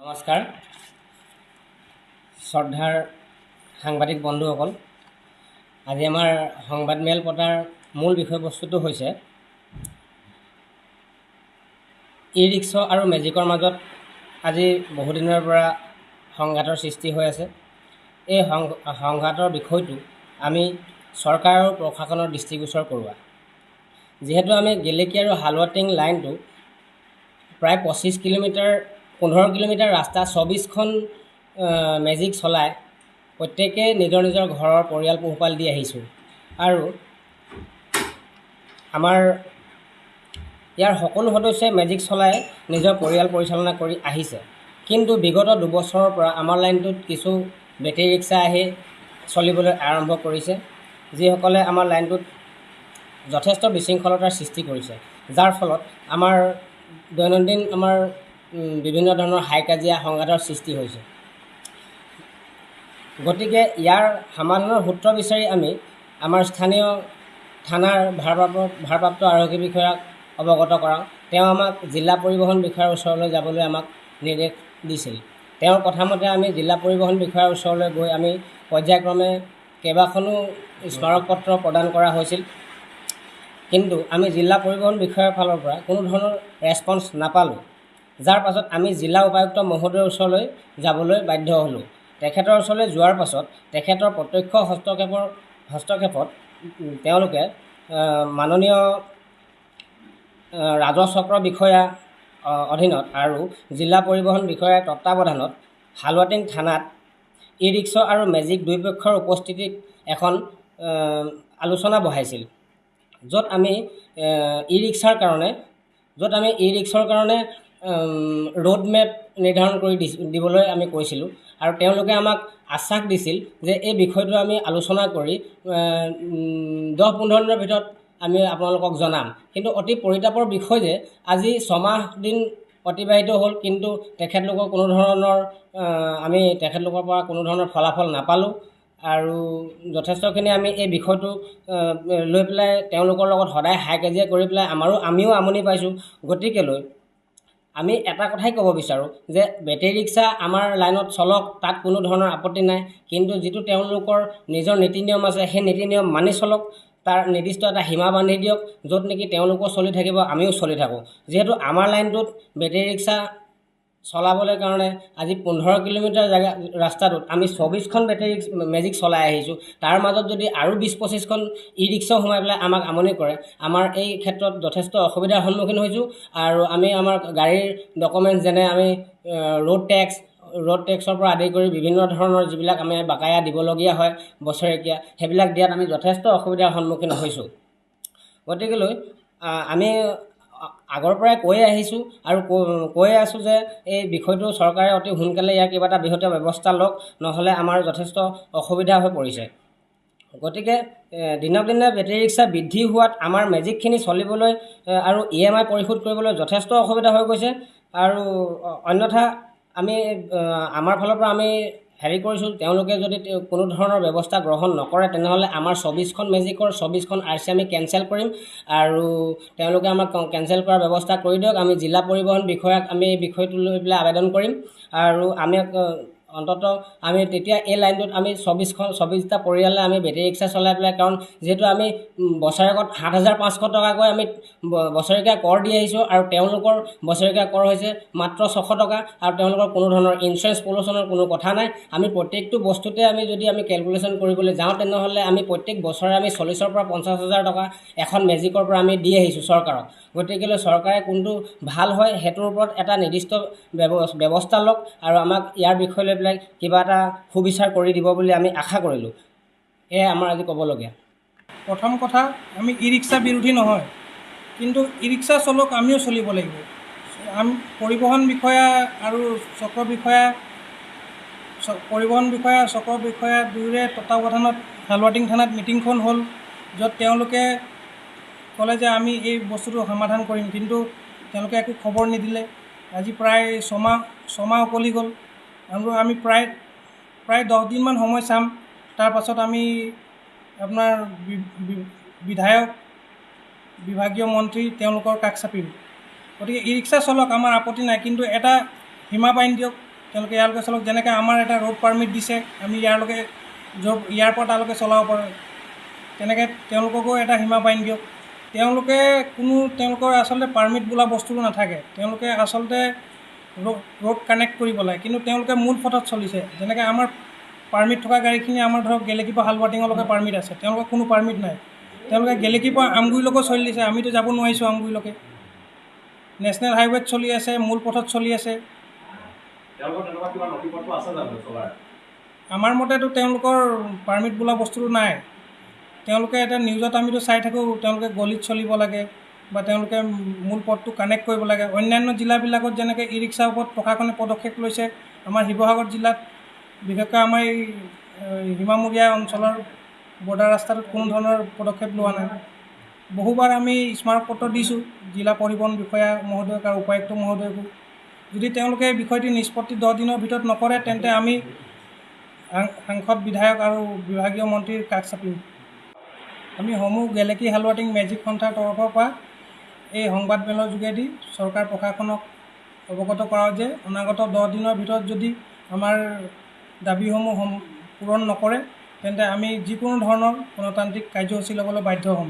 নমস্কাৰ শ্ৰদ্ধাৰ সাংবাদিক বন্ধুসকল, আজি আমাৰ সংবাদমেল পতাৰ মূল বিষয়বস্তুটো হৈছে ই ৰিক্সা আৰু মেজিকৰ মাজত আজি বহুদিনৰ পৰা সংঘাতৰ সৃষ্টি হৈ আছে। এই সংঘাতৰ বিষয়টো আমি চৰকাৰ আৰু প্ৰশাসনৰ দৃষ্টিগোচৰ কৰোৱা। যিহেতু আমি গেলেকী আৰু হালুৱাটিং লাইনটো প্ৰায় 25 কিলোমিটাৰ 15 কিলোমিটাৰ ৰাস্তা 24খন মেজিক চলাই প্ৰত্যেকে নিজৰ নিজৰ ঘৰৰ পৰিয়াল পোহপাল দি আহিছোঁ আৰু আমাৰ ইয়াৰ সকলো সদস্যই মেজিক চলাই নিজৰ পৰিয়াল পৰিচালনা কৰি আহিছে। কিন্তু বিগত দুবছৰৰ পৰা আমাৰ লাইনটোত কিছু বেটেৰী ৰিক্সা আহি চলিবলৈ আৰম্ভ কৰিছে, যিসকলে আমাৰ লাইনটোত যথেষ্ট বিশৃংখলতাৰ সৃষ্টি কৰিছে, যাৰ ফলত আমাৰ দৈনন্দিন আমাৰ বিভিন্ন ধৰণৰ হাই কাজিয়া সংঘাতৰ সৃষ্টি হৈছে। গতিকে ইয়াৰ সমাধানৰ সূত্ৰ বিচাৰি আমি আমাৰ স্থানীয় থানাৰ ভাৰপ্ৰাপ্ত আৰক্ষী বিষয়াক অৱগত কৰাওঁ। তেওঁ আমাক জিলা পৰিবহণ বিষয়াৰ ওচৰলৈ যাবলৈ আমাক নিৰ্দেশ দিছিল। তেওঁৰ কথামতে আমি জিলা পৰিবহণ বিষয়াৰ ওচৰলৈ গৈ আমি পৰ্যায়ক্ৰমে কেইবাখনো স্মাৰক পত্ৰ প্ৰদান কৰা হৈছিল, কিন্তু আমি জিলা পৰিবহণ বিষয়াৰ ফালৰ পৰা কোনো ধৰণৰ ৰেছপন্স নাপালোঁ, যাৰ পাছত আমি জিলা উপায়ুক্ত মহোদয়ৰ ওচৰলৈ যাবলৈ বাধ্য হ'লোঁ। তেখেতৰ ওচৰলৈ যোৱাৰ পাছত তেখেতৰ প্ৰত্যক্ষ হস্তক্ষেপত তেওঁলোকে মাননীয় ৰাজহ চক্ৰ বিষয়া অধীনত আৰু জিলা পৰিবহণ বিষয়াৰ তত্বাৱধানত হালুৱাটিং থানাত ই ৰিক্সা আৰু মেজিক দুই পক্ষৰ উপস্থিতিত এখন আলোচনা বহাইছিল, য'ত আমি ই ৰিক্সাৰ কাৰণে ৰোড মেপ নিৰ্ধাৰণ কৰি দিবলৈ আমি কৈছিলোঁ আৰু তেওঁলোকে আমাক আশ্বাস দিছিল যে এই বিষয়টো আমি আলোচনা কৰি 10-15 দিনৰ ভিতৰত আমি আপোনালোকক জনাম। কিন্তু অতি পৰিতাপৰ বিষয় যে আজি 6 মাহ দিন অতিবাহিত হ'ল, কিন্তু তেখেতলোকৰ পৰা কোনো ধৰণৰ ফলাফল নাপালোঁ আৰু যথেষ্টখিনি আমি এই বিষয়টো লৈ পেলাই তেওঁলোকৰ লগত সদায় হাই কাজিয়া কৰি পেলাই আমিও আমনি পাইছোঁ। গতিকেলৈ আমি এটা কথাই ক'ব বিচাৰোঁ যে বেটেৰী ৰিক্সা আমাৰ লাইনত চলক, তাত কোনো ধৰণৰ আপত্তি নাই, কিন্তু যিটো তেওঁলোকৰ নিজৰ নীতি নিয়ম আছে সেই নীতি নিয়ম মানি চলক, তাৰ নিৰ্দিষ্ট এটা সীমা বান্ধি দিয়ক, য'ত নেকি তেওঁলোকো চলি থাকিব, আমিও চলি থাকোঁ। যিহেতু আমাৰ লাইনটোত বেটেৰী ৰিক্সা চলাবলৈ কাৰণে আজি 15 কিলোমিটাৰ ৰাস্তাটোত আমি 24খন বেটেৰী মেজিক চলাই আহিছোঁ। তাৰ মাজত যদি আৰু 20-25খন ই ৰিক্সাও সোমাই পেলাই আমাক আমনি কৰে, আমাৰ এই ক্ষেত্ৰত যথেষ্ট অসুবিধাৰ সন্মুখীন হৈছোঁ। আৰু আমি আমাৰ গাড়ীৰ ডকুমেণ্টছ যেনে আমি ৰোড টেক্সৰ পৰা আদি কৰি বিভিন্ন ধৰণৰ যিবিলাক আমি বাকায়া দিবলগীয়া হয় বছৰেকীয়া, সেইবিলাক দিয়াত আমি যথেষ্ট অসুবিধাৰ সন্মুখীন হৈছোঁ। গতিকেলৈ আমি আগৰ পৰাই কৈ আহিছোঁ আৰু কৈ আছোঁ যে এই বিষয়টো চৰকাৰে অতি সোনকালে ইয়াৰ কিবা এটা বৃহৎ ব্যৱস্থা লওক, নহ'লে আমাৰ যথেষ্ট অসুবিধা হৈ পৰিছে। গতিকে দিনক দিনে বেটেৰী ৰিক্সা বৃদ্ধি হোৱাত আমাৰ মেজিকখিনি চলিবলৈ আৰু EMI পৰিশোধ কৰিবলৈ যথেষ্ট অসুবিধা হৈ গৈছে। আৰু অন্যথা আমি আমাৰ ফালৰ পৰা আমি কৰিছোঁ, তেওঁলোকে যদি কোনো ধৰণৰ ব্যৱস্থা গ্ৰহণ নকৰে তেনেহ'লে আমাৰ 24খন মেজিকৰ 24খন RC আমি কেঞ্চেল কৰিম আৰু তেওঁলোকে আমাক কেঞ্চেল কৰাৰ ব্যৱস্থা কৰি দিয়ক। আমি জিলা পৰিবহণ বিষয়াক আমি এই বিষয়টো লৈ পেলাই আবেদন কৰিম আৰু আমি অন্ততঃ আমি তেতিয়া এই লাইনটোত আমি 24টা পৰিয়ালে আমি বেটেৰী ৰিক্সা চলাই পেলাই, কাৰণ যিহেতু আমি বছৰেকত 7,500 টকাকৈ আমি বছৰেকীয়া কৰ দি আহিছোঁ আৰু তেওঁলোকৰ বছৰেকীয়া কৰ হৈছে মাত্ৰ 600 টকা আৰু তেওঁলোকৰ কোনো ধৰণৰ ইঞ্চুৰেঞ্চ পলিউশ্যনৰ কোনো কথা নাই। আমি প্ৰত্যেকটো বস্তুতে আমি কেলকুলেশ্যন কৰিবলৈ যাওঁ তেনেহ'লে আমি প্ৰত্যেক বছৰে আমি 40,000 পৰা 50,000 টকা এখন মেজিকৰ পৰা আমি দি আহিছোঁ চৰকাৰক। গতিকেলৈ চৰকাৰে কোনটো ভাল হয় সেইটোৰ ওপৰত এটা নিৰ্দিষ্ট ব্যৱস্থা লওক আৰু আমাক ইয়াৰ বিষয় লৈ পেলাই কিবা এটা সুবিচাৰ কৰি দিব বুলি আমি আশা কৰিলোঁ। এয়াই আমাৰ আজি ক'বলগীয়া। প্ৰথম কথা, আমি ই ৰিক্সা বিৰোধী নহয়, কিন্তু ই ৰিক্সা চলক আমিও চলিব লাগিব। পৰিবহণ বিষয়া আৰু চক্ৰ বিষয়া দুয়োৰে তত্বাৱধানত হালুৱাটিং থানাত মিটিংখন হ'ল, য'ত তেওঁলোকে ক'লে যে আমি এই বস্তুটো সমাধান কৰিম, কিন্তু তেওঁলোকে একো খবৰ নিদিলে। আজি প্ৰায় ছমাহ উকলি গ'ল আৰু আমি প্ৰায় 10 দিনমান সময় চাম। তাৰ পাছত আমি আপোনাৰ বিধায়ক, বিভাগীয় মন্ত্ৰী তেওঁলোকৰ কাষ চাপিম। গতিকে ই ৰিক্সা চলক, আমাৰ আপত্তি নাই, কিন্তু এটা সীমা বান্ধি দিয়ক তেওঁলোকে ইয়ালৈকে চলক। যেনেকৈ আমাৰ এটা ৰোড পাৰ্মিট দিছে, আমি ইয়ালৈকে ইয়াৰ পৰা তালৈকে চলাব পাৰোঁ, তেনেকৈ তেওঁলোককো এটা সীমা বান্ধি দিয়ক। তেওঁলোকৰ আচলতে পাৰ্মিট বোলা বস্তুটো নাথাকে, তেওঁলোকে আচলতে ৰোড কানেক্ট কৰিব লাগে, কিন্তু তেওঁলোকে মূল পথত চলিছে। যেনেকৈ আমাৰ পাৰ্মিট থকা গাড়ীখিনি আমাৰ ধৰক গেলেকীৰ পৰা হালবাটিঙলৈকে পাৰ্মিট আছে, তেওঁলোকৰ কোনো পাৰ্মিট নাই। তেওঁলোকে গেলেকীৰ পৰা আমগুৰিলৈকে চলি দিছে, আমিতো যাব নোৱাৰিছোঁ আমগুৰিলৈকে। নেশ্যনেল হাইৱেত চলি আছে, মূল পথত চলি আছে। আমাৰ মতেতো তেওঁলোকৰ পাৰ্মিট বোলা বস্তুটো নাই। তেওঁলোকে এটা নিউজত আমিতো চাই থাকোঁ, তেওঁলোকে গলিত চলিব লাগে বা তেওঁলোকে মূল পথটো কানেক্ট কৰিব লাগে। অন্যান্য জিলাবিলাকত যেনেকৈ ই ৰিক্সাৰ ওপৰত প্ৰশাসনে পদক্ষেপ লৈছে, আমাৰ শিৱসাগৰ জিলাত বিশেষকৈ আমাৰ এই সীমামূৰীয়া অঞ্চলৰ বৰ্ডাৰ ৰাস্তাটোত কোনো ধৰণৰ পদক্ষেপ লোৱা নাই। বহুবাৰ আমি স্মাৰকপত্ৰ দিছোঁ জিলা পৰিবহণ বিষয়া মহোদয়ক আৰু উপায়ুক্ত মহোদয়কো। যদি তেওঁলোকে এই বিষয়টি নিষ্পত্তি 10 দিনৰ ভিতৰত নকৰে, তেন্তে আমি সাংসদ, বিধায়ক আৰু বিভাগীয় মন্ত্ৰীৰ কাষ চাপিম। আমি সমূহ গেলেকী হালৱাটিং মেজিক সন্থাৰ তৰফৰ পৰা এই সংবাদমেলৰ যোগেদি চৰকাৰ প্ৰশাসনক অৱগত কৰাওঁ যে অনাগত 10 দিনৰ ভিতৰত যদি আমাৰ দাবীসমূহ পূৰণ নকৰে, তেন্তে আমি যিকোনো ধৰণৰ গণতান্ত্ৰিক কাৰ্যসূচী ল'বলৈ বাধ্য হ'ম।